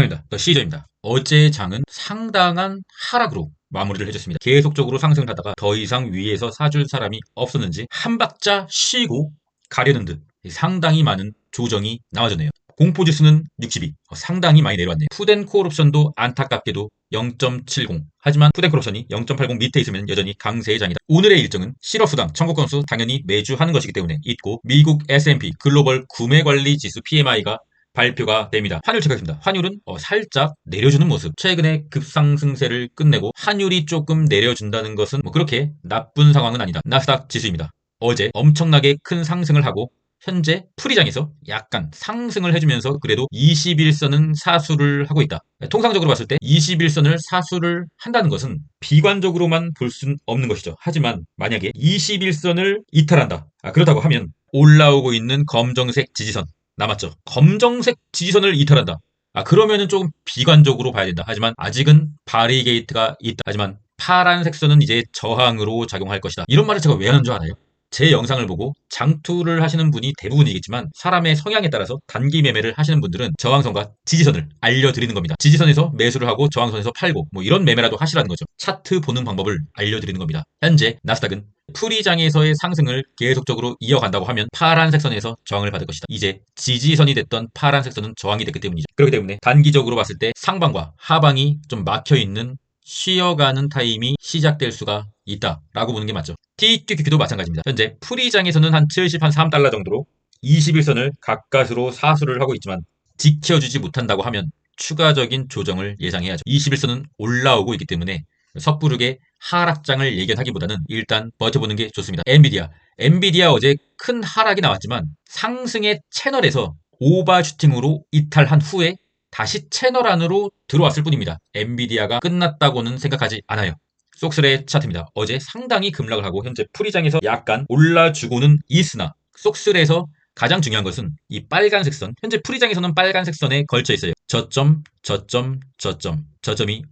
반갑습니다. 더 시저입니다. 어제 장은 상당한 하락으로 마무리를 해줬습니다. 계속적으로 상승을 하다가 더 이상 위에서 사줄 사람이 없었는지 한 박자 쉬고 가려는 듯 상당히 많은 조정이 나와졌네요. 공포지수는 62, 상당히 많이 내려왔네요. 푸덴콜 옵션도 안타깝게도 0.70. 하지만 푸덴콜 옵션이 0.80 밑에 있으면 여전히 강세의 장이다. 오늘의 일정은 실업수당 청구 건수 당연히 매주 하는 것이기 때문에 있고, 미국 S&P 글로벌 구매관리지수 PMI가 발표가 됩니다. 환율 체크하겠습니다. 환율은 살짝 내려주는 모습. 최근에 급상승세를 끝내고 환율이 조금 내려준다는 것은 그렇게 나쁜 상황은 아니다. 나스닥 지수입니다. 어제 엄청나게 큰 상승을 하고 현재 프리장에서 약간 상승을 해주면서 그래도 21선은 사수를 하고 있다. 통상적으로 봤을 때 21선을 사수를 한다는 것은 비관적으로만 볼 수는 없는 것이죠. 하지만 만약에 21선을 이탈한다. 그렇다고 하면 올라오고 있는 검정색 지지선 남았죠. 검정색 지지선을 이탈한다. 그러면은 조금 비관적으로 봐야 된다. 하지만 아직은 바리게이트가 있다. 하지만 파란색 선은 이제 저항으로 작용할 것이다. 이런 말을 제가 왜 하는 줄 알아요? 제 영상을 보고 장투를 하시는 분이 대부분이겠지만 사람의 성향에 따라서 단기 매매를 하시는 분들은 저항선과 지지선을 알려드리는 겁니다. 지지선에서 매수를 하고 저항선에서 팔고 이런 매매라도 하시라는 거죠. 차트 보는 방법을 알려드리는 겁니다. 현재 나스닥은 프리장에서의 상승을 계속적으로 이어간다고 하면 파란색 선에서 저항을 받을 것이다. 이제 지지선이 됐던 파란색 선은 저항이 됐기 때문이죠. 그렇기 때문에 단기적으로 봤을 때 상방과 하방이 좀 막혀있는 쉬어가는 타임이 시작될 수가 있다라고 보는 게 맞죠. TQQQ도 마찬가지입니다. 현재 프리장에서는 한 73달러 정도로 21선을 가까스로 사수를 하고 있지만 지켜주지 못한다고 하면 추가적인 조정을 예상해야죠. 21선은 올라오고 있기 때문에 섣부르게 하락장을 예견하기보다는 일단 버텨보는 게 좋습니다. 엔비디아 어제 큰 하락이 나왔지만 상승의 채널에서 오버슈팅으로 이탈한 후에 다시 채널 안으로 들어왔을 뿐입니다. 엔비디아가 끝났다고는 생각하지 않아요. 속슬의 차트입니다. 어제 상당히 급락을 하고 현재 프리장에서 약간 올라주고는 있으나 속슬에서 가장 중요한 것은 이 빨간색 선, 현재 프리장에서는 빨간색 선에 걸쳐 있어요. 저점이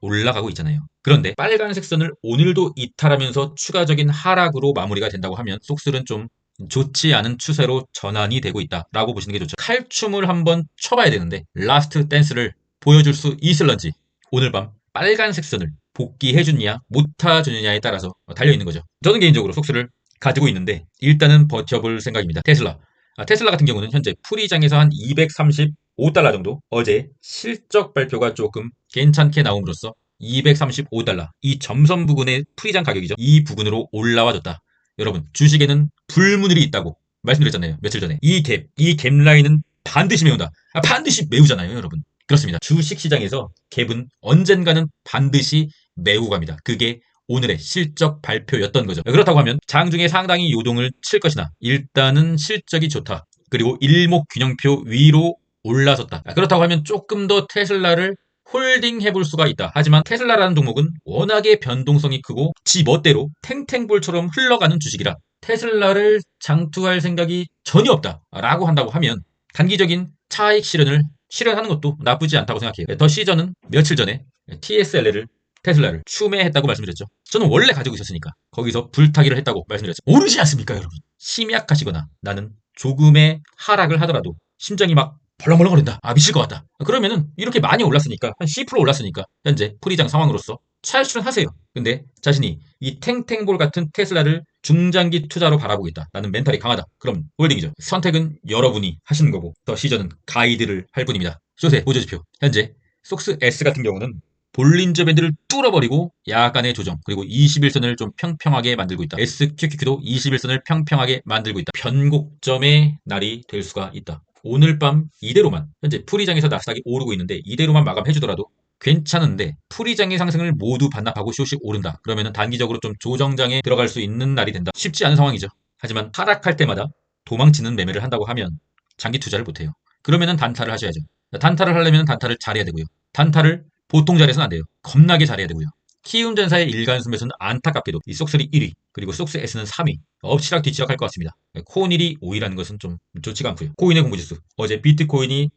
올라가고 있잖아요. 그런데 빨간색 선을 오늘도 이탈하면서 추가적인 하락으로 마무리가 된다고 하면 속슬은 좀 좋지 않은 추세로 전환이 되고 있다라고 보시는 게 좋죠. 칼춤을 한번 쳐봐야 되는데 라스트 댄스를 보여줄 수 있을런지 오늘 밤 빨간색 선을 복귀해주느냐 못해주느냐에 따라서 달려있는 거죠. 저는 개인적으로 속슬을 가지고 있는데 일단은 버텨볼 생각입니다. 테슬라 같은 경우는 현재 프리장에서 한 235달러 정도, 어제 실적 발표가 조금 괜찮게 나옴으로써 235달러, 이 점선 부근의 프리장 가격이죠. 이 부근으로 올라와줬다. 여러분, 주식에는 불문율이 있다고 말씀드렸잖아요. 며칠 전에. 이 갭 라인은 반드시 메운다. 반드시 메우잖아요, 여러분. 그렇습니다. 주식 시장에서 갭은 언젠가는 반드시 메우고 갑니다. 그게 오늘의 실적 발표였던 거죠. 그렇다고 하면 장중에 상당히 요동을 칠 것이나 일단은 실적이 좋다. 그리고 일목균형표 위로 올라섰다. 그렇다고 하면 조금 더 테슬라를 홀딩 해볼 수가 있다. 하지만 테슬라라는 종목은 워낙에 변동성이 크고 지 멋대로 탱탱볼처럼 흘러가는 주식이라 테슬라를 장투할 생각이 전혀 없다라고 한다고 하면 단기적인 차익 실현하는 것도 나쁘지 않다고 생각해요. 더 시저는 며칠 전에 테슬라를 추매했다고 말씀드렸죠. 저는 원래 가지고 있었으니까 거기서 불타기를 했다고 말씀드렸죠. 모르지 않습니까, 여러분? 심약하시거나 나는 조금의 하락을 하더라도 심장이 막 벌렁벌렁거린다. 미칠 것 같다. 그러면은 이렇게 많이 올랐으니까 한 10% 올랐으니까 현재 프리장 상황으로서 차익 실현하세요. 근데 자신이 이 탱탱볼 같은 테슬라를 중장기 투자로 바라보고 있다. 나는 멘탈이 강하다. 그럼 홀딩이죠. 선택은 여러분이 하시는 거고 더 시저는 가이드를 할 뿐입니다. 쇼세 보조지표. 현재 속스 S 같은 경우는 볼린저 밴드를 뚫어버리고 약간의 조정, 그리고 21선을 좀 평평하게 만들고 있다. SQQQ도 21선을 평평하게 만들고 있다. 변곡점의 날이 될 수가 있다. 오늘 밤 이대로만, 현재 프리장에서 나스닥이 오르고 있는데 이대로만 마감해주더라도 괜찮은데 프리장의 상승을 모두 반납하고 숏이 오른다. 그러면 단기적으로 좀 조정장에 들어갈 수 있는 날이 된다. 쉽지 않은 상황이죠. 하지만 하락할 때마다 도망치는 매매를 한다고 하면 장기 투자를 못해요. 그러면 단타를 하셔야죠. 단타를 하려면 단타를 잘해야 되고요. 단타를 보통 잘해서는 안 돼요. 겁나게 잘해야 되고요. 키움전사의 일간 순매수는 안타깝게도 이 속슬이 1위, 그리고 속스 S는 3위. 엎치락 뒤치락 할 것 같습니다. 코인일이 5위라는 것은 좀 좋지가 않고요. 코인의 공부지수. 어제 비트코인이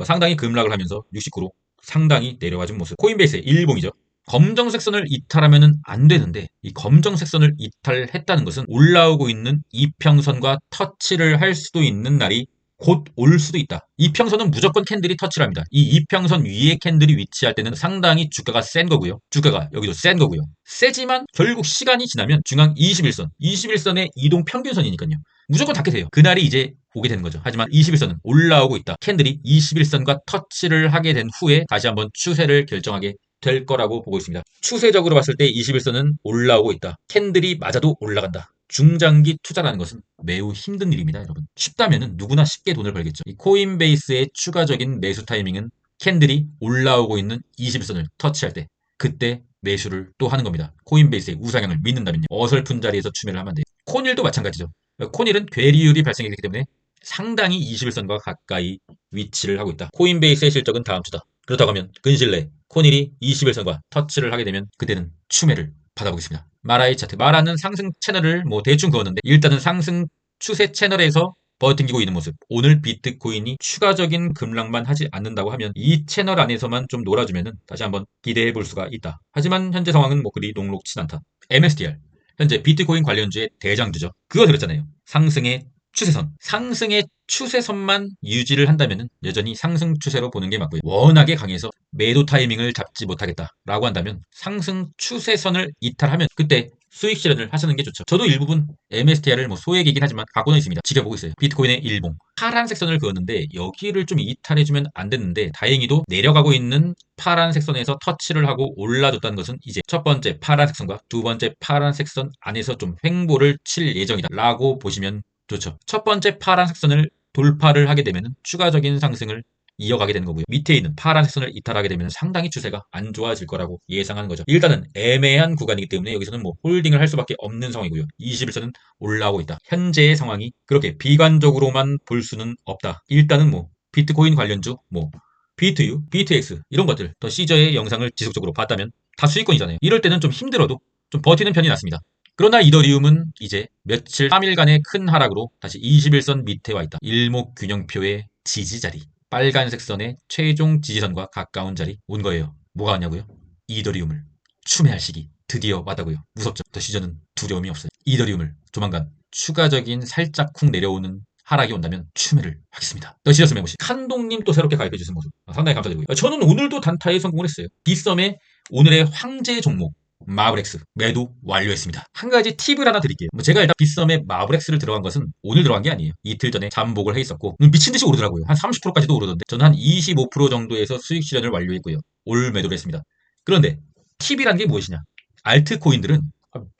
상당히 급락을 하면서 69로 상당히 내려와준 모습. 코인베이스의 일봉이죠. 검정색 선을 이탈하면 안 되는데 이 검정색 선을 이탈했다는 것은 올라오고 있는 이평선과 터치를 할 수도 있는 날이 곧 올 수도 있다. 이평선은 무조건 캔들이 터치를 합니다. 이 이평선 위에 캔들이 위치할 때는 상당히 주가가 센 거고요. 주가가 여기도 센 거고요. 세지만 결국 시간이 지나면 중앙 21선, 21선의 이동 평균선이니까요. 무조건 닿게 돼요. 그날이 이제 오게 되는 거죠. 하지만 21선은 올라오고 있다. 캔들이 21선과 터치를 하게 된 후에 다시 한번 추세를 결정하게 될 거라고 보고 있습니다. 추세적으로 봤을 때 21선은 올라오고 있다. 캔들이 맞아도 올라간다. 중장기 투자라는 것은 매우 힘든 일입니다, 여러분. 쉽다면은 누구나 쉽게 돈을 벌겠죠. 이 코인베이스의 추가적인 매수 타이밍은 캔들이 올라오고 있는 21선을 터치할 때, 그때 매수를 또 하는 겁니다. 코인베이스의 우상향을 믿는다면요. 어설픈 자리에서 추매를 하면 돼요. 콘일도 마찬가지죠. 콘일은 괴리율이 발생했기 때문에 상당히 21선과 가까이 위치를 하고 있다. 코인베이스의 실적은 다음 주다. 그렇다고 하면 근신내 콘일이 21선과 터치를 하게 되면 그때는 추매를 받아보겠습니다. 마라의 차트. 마라는 상승 채널을 뭐 대충 그었는데 일단은 상승 추세 채널에서 버팅기고 있는 모습. 오늘 비트코인이 추가적인 급락만 하지 않는다고 하면 이 채널 안에서만 좀 놀아주면은 다시 한번 기대해 볼 수가 있다. 하지만 현재 상황은 뭐 그리 녹록치 않다. MSTR. 현재 비트코인 관련주의 대장주죠. 그거 들었잖아요. 상승의 추세선. 상승의 추세선만 유지를 한다면 여전히 상승 추세로 보는 게 맞고요. 워낙에 강해서 매도 타이밍을 잡지 못하겠다라고 한다면 상승 추세선을 이탈하면 그때 수익 실현을 하시는 게 좋죠. 저도 일부분 MSTR을 뭐 소액이긴 하지만 갖고는 있습니다. 지켜보고 있어요. 비트코인의 일봉. 파란색 선을 그었는데 여기를 좀 이탈해주면 안 됐는데 다행히도 내려가고 있는 파란색 선에서 터치를 하고 올라줬다는 것은 이제 첫 번째 파란색 선과 두 번째 파란색 선 안에서 좀 횡보를 칠 예정이다 라고 보시면 좋죠. 첫 번째 파란색 선을 돌파를 하게 되면 추가적인 상승을 이어가게 되는 거고요. 밑에 있는 파란색 선을 이탈하게 되면 상당히 추세가 안 좋아질 거라고 예상하는 거죠. 일단은 애매한 구간이기 때문에 여기서는 뭐 홀딩을 할 수밖에 없는 상황이고요. 21선은 올라오고 있다. 현재의 상황이 그렇게 비관적으로만 볼 수는 없다. 일단은 뭐 비트코인 관련주, 뭐 비트유, 비트X 이런 것들 더 시저의 영상을 지속적으로 봤다면 다 수익권이잖아요. 이럴 때는 좀 힘들어도 좀 버티는 편이 낫습니다. 그러나 이더리움은 이제 며칠 3일간의 큰 하락으로 다시 21선 밑에 와 있다. 일목균형표의 지지자리. 빨간색 선의 최종 지지선과 가까운 자리 온 거예요. 뭐가 왔냐고요? 이더리움을 추매할 시기 드디어 왔다고요. 무섭죠? 더 시저는 두려움이 없어요. 이더리움을 조만간 추가적인 살짝 쿵 내려오는 하락이 온다면 추매를 하겠습니다. 더 시저스 멤버십 칸동님 또 새롭게 가입해 주신 모습 상당히 감사드리고요. 저는 오늘도 단타에 성공을 했어요. 빗썸의 오늘의 황제 종목 마블엑스 매도 완료했습니다. 한 가지 팁을 하나 드릴게요. 제가 일단 빗썸에 마블엑스를 들어간 것은 오늘 들어간 게 아니에요. 이틀 전에 잠복을 해 있었고 미친 듯이 오르더라고요. 한 30%까지도 오르던데 저는 한 25% 정도에서 수익 실현을 완료했고요. 올 매도를 했습니다. 그런데 팁이란 게 무엇이냐? 알트코인들은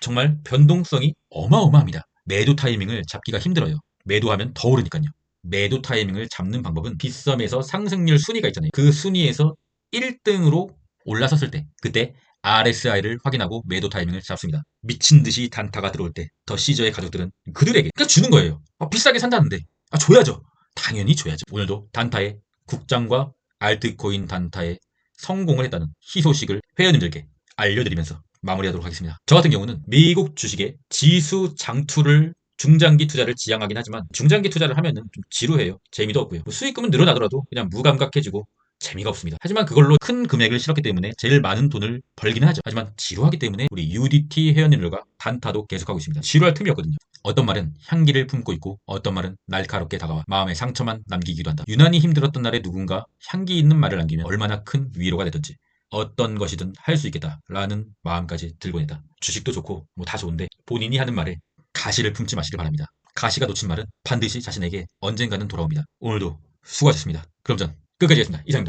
정말 변동성이 어마어마합니다. 매도 타이밍을 잡기가 힘들어요. 매도하면 더 오르니까요. 매도 타이밍을 잡는 방법은 빗썸에서 상승률 순위가 있잖아요. 그 순위에서 1등으로 올라섰을 때 그때 RSI를 확인하고 매도 타이밍을 잡습니다. 미친 듯이 단타가 들어올 때 더 시저의 가족들은 그들에게 그냥 주는 거예요. 비싸게 산다는데 줘야죠. 당연히 줘야죠. 오늘도 단타의 국장과 알트코인 단타에 성공을 했다는 희소식을 회원님들께 알려드리면서 마무리하도록 하겠습니다. 저 같은 경우는 미국 주식의 지수 장투를 중장기 투자를 지향하긴 하지만 중장기 투자를 하면은 좀 지루해요. 재미도 없고요. 수익금은 늘어나더라도 그냥 무감각해지고 재미가 없습니다. 하지만 그걸로 큰 금액을 실었기 때문에 제일 많은 돈을 벌기는 하죠. 하지만 지루하기 때문에 우리 UDT 회원님들과 단타도 계속하고 있습니다. 지루할 틈이 없거든요. 어떤 말은 향기를 품고 있고 어떤 말은 날카롭게 다가와 마음에 상처만 남기기도 한다. 유난히 힘들었던 날에 누군가 향기 있는 말을 남기면 얼마나 큰 위로가 되든지 어떤 것이든 할 수 있겠다라는 마음까지 들곤 했다. 주식도 좋고 뭐 다 좋은데 본인이 하는 말에 가시를 품지 마시길 바랍니다. 가시가 놓친 말은 반드시 자신에게 언젠가는 돌아옵니다. 오늘도 수고하셨습니다. 그럼 전 끝까지 하겠습니다. 이상입니다.